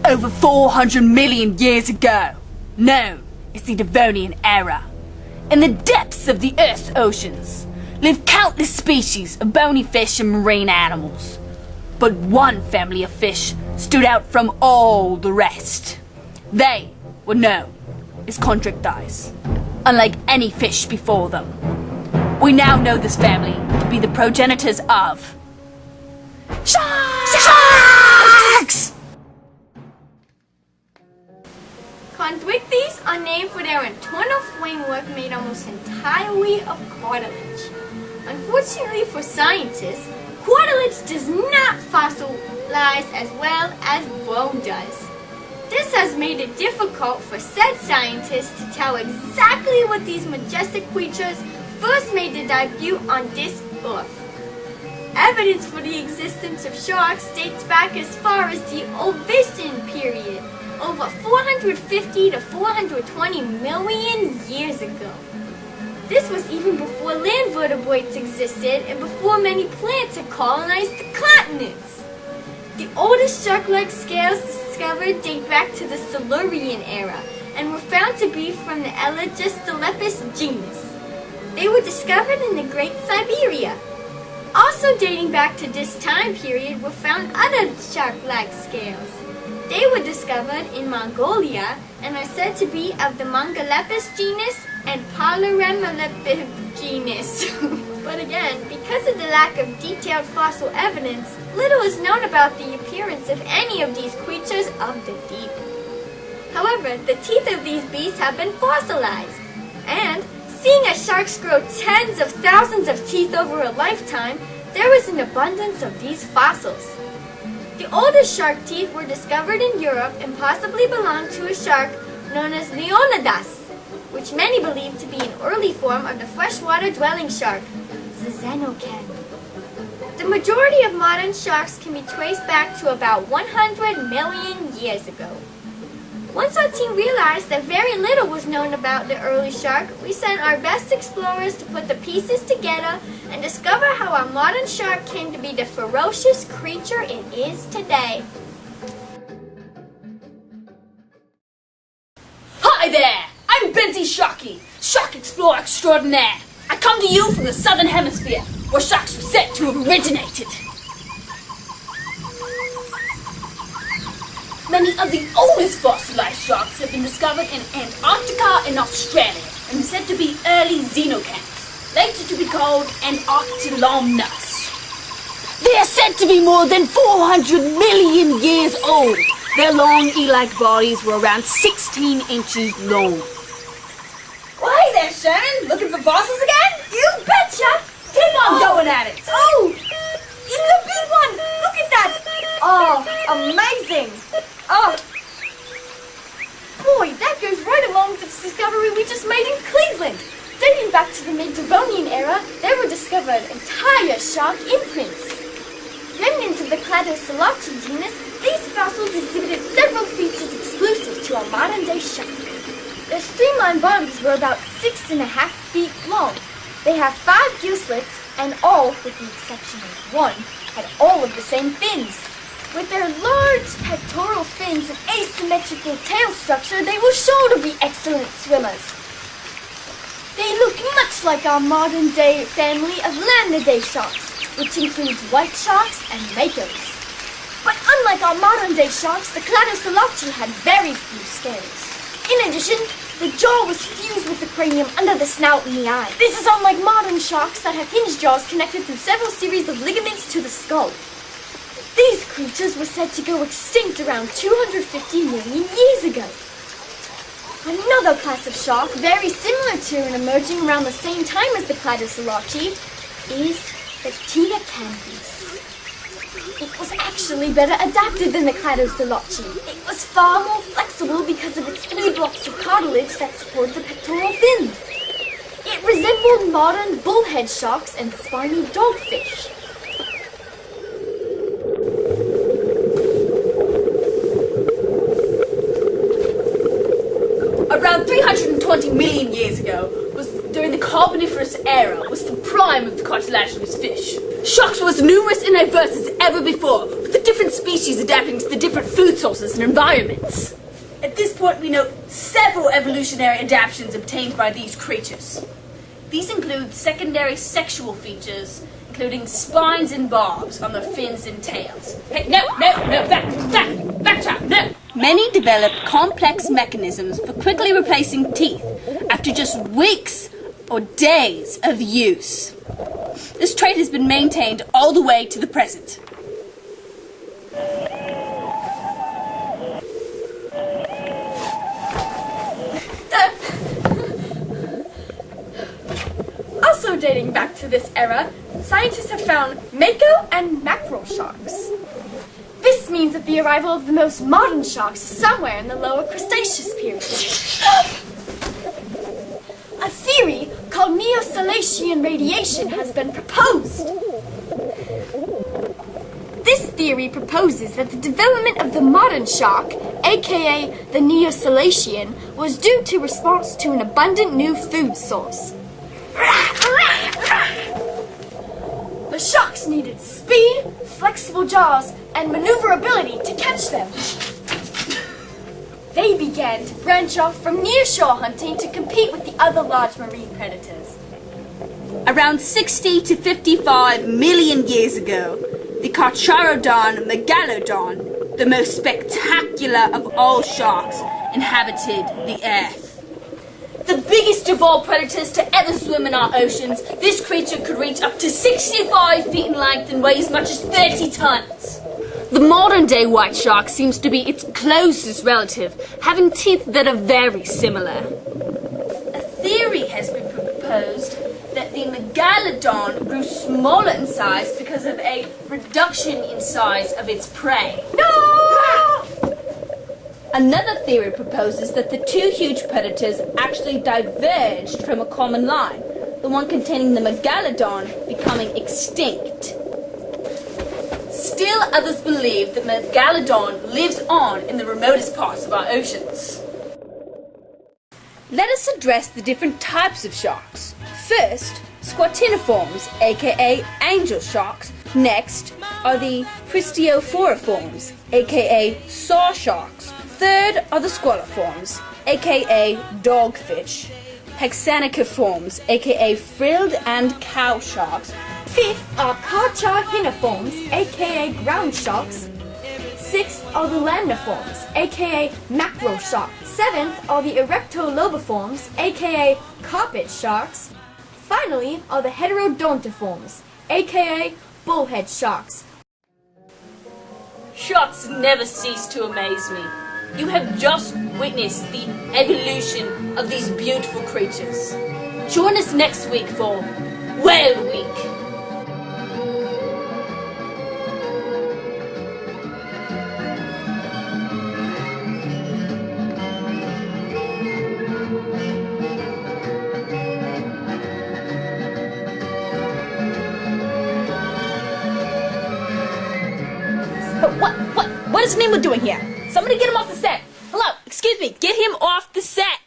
over 400 million years ago, known as the Devonian Era. In the depths of the Earth's oceans lived countless species of bony fish and marine animals. But one family of fish stood out from all the rest. They were known as chondrichthyes, unlike any fish before them. We now know this family to be the progenitors of sharks! Chondrichthyes are named for their internal framework made almost entirely of cartilage. Unfortunately for scientists, cartilage does not fossilize as well as bone does. This has made it difficult for said scientists to tell exactly what these majestic creatures first made their debut on this Earth. Evidence for the existence of sharks dates back as far as the Ordovician period, over 450 to 420 million years ago. This was even before land vertebrates existed and before many plants had colonized the continents. The oldest shark-like scales discovered date back to the Silurian era and were found to be from the Elagistolepis genus. They were discovered in the Great Siberia. Also dating back to this time period were found other shark-like scales. They were discovered in Mongolia and are said to be of the Mongolepis genus and Polyremelepis genus. But again, because of the lack of detailed fossil evidence, little is known about the appearance of any of these creatures of the deep. However, the teeth of these beasts have been fossilized, and seeing as sharks grow tens of thousands of teeth over a lifetime, there is an abundance of these fossils. The oldest shark teeth were discovered in Europe and possibly belonged to a shark known as Leonidas, which many believe to be an early form of the freshwater dwelling shark, Zenocan. The majority of modern sharks can be traced back to about 100 million years ago. Once our team realized that very little was known about the early shark, we sent our best explorers to put the pieces together and discover how our modern shark came to be the ferocious creature it is today. Hi there! I'm Benzie Sharkey, Shark Explorer Extraordinaire. I come to you from the Southern Hemisphere, where sharks were said to have originated. Many of the oldest fossilized sharks have been discovered in Antarctica and Australia, and are said to be early xenocants, later to be called Antarctilomnus. They are said to be more than 400 million years old. Their long eel-like bodies were around 16 inches long. Well, hey there, Sharon. Looking for fossils again? You betcha! Keep on going at it! Oh! It's a big one! Look at that! Oh, amazing! Oh! Boy, that goes right along with the discovery we just made in Cleveland. Dating back to the mid-Devonian era, there were discovered entire shark imprints. Remnants of the Cladocelochi genus, these fossils exhibited several features exclusive to our modern-day shark. Their streamlined bodies were about 6.5 feet long. They have 5 gill slits, and all, with the exception of one, had all of the same fins. With their large pectoral fins and asymmetrical tail structure, they were sure to be excellent swimmers. They look much like our modern-day family of land-day sharks, which includes white sharks and makos. But unlike our modern-day sharks, the Cladocelochi had very few scales. In addition, the jaw was fused with the cranium under the snout and the eye. This is unlike modern sharks that have hinge jaws connected through several series of ligaments to the skull. These creatures were said to go extinct around 250 million years ago. Another class of shark, very similar to and emerging around the same time as the Cladocelochi, is the Pterocanthus. It was actually better adapted than the Cladocelochi. It was far more flexible because of its 3 blocks of cartilage that supported the pectoral fins. It resembled modern bullhead sharks and spiny dogfish. Around 320 million years ago, during the Carboniferous era, was the prime of the cartilaginous fish. Sharks were as numerous and diverse as ever before, with with the different species adapting to the different food sources and environments. At this point, we note several evolutionary adaptations obtained by these creatures. These include secondary sexual features, including spines and barbs on their fins and tails. Hey, no, backtrack, no! Many develop complex mechanisms for quickly replacing teeth after just weeks or days of use. This trait has been maintained all the way to the present. Also dating back to this era, scientists have found mako and macro sharks. This means that the arrival of the most modern sharks is somewhere in the lower Cretaceous period. A theory called Neo-Silurian radiation has been proposed. This theory proposes that the development of the modern shark, aka the Neo-Silurian, was due to response to an abundant new food source. The sharks needed speed, flexible jaws, and maneuverability to catch them. They began to branch off from nearshore hunting to compete with the other large marine predators. Around 60 to 55 million years ago, the Carcharodon megalodon, the most spectacular of all sharks, inhabited the earth. The biggest of all predators to ever swim in our oceans, this creature could reach up to 65 feet in length and weigh as much as 30 tons. The modern-day white shark seems to be its closest relative, having teeth that are very similar. A theory has been proposed that the megalodon grew smaller in size because of a reduction in size of its prey. No! Another theory proposes that the two huge predators actually diverged from a common line, the one containing the megalodon becoming extinct. Still others believe that megalodon lives on in the remotest parts of our oceans. Let us address the different types of sharks. First, squatiniforms, aka angel sharks. Next are the pristiophoraforms, aka saw sharks. Third are the squaliforms, aka dogfish. Hexanicorforms, aka frilled and cow sharks. Fifth are carcharhiniforms, aka ground sharks. Sixth are the lamniforms, aka macro sharks. Seventh are the erectolobiforms, aka carpet sharks. Finally are the heterodontiforms, aka bullhead sharks. Sharks never cease to amaze me. You have just witnessed the evolution of these beautiful creatures. Join us next week for Whale Week. What is Nemo doing here? Somebody get him off the set. Hello, excuse me, get him off the set.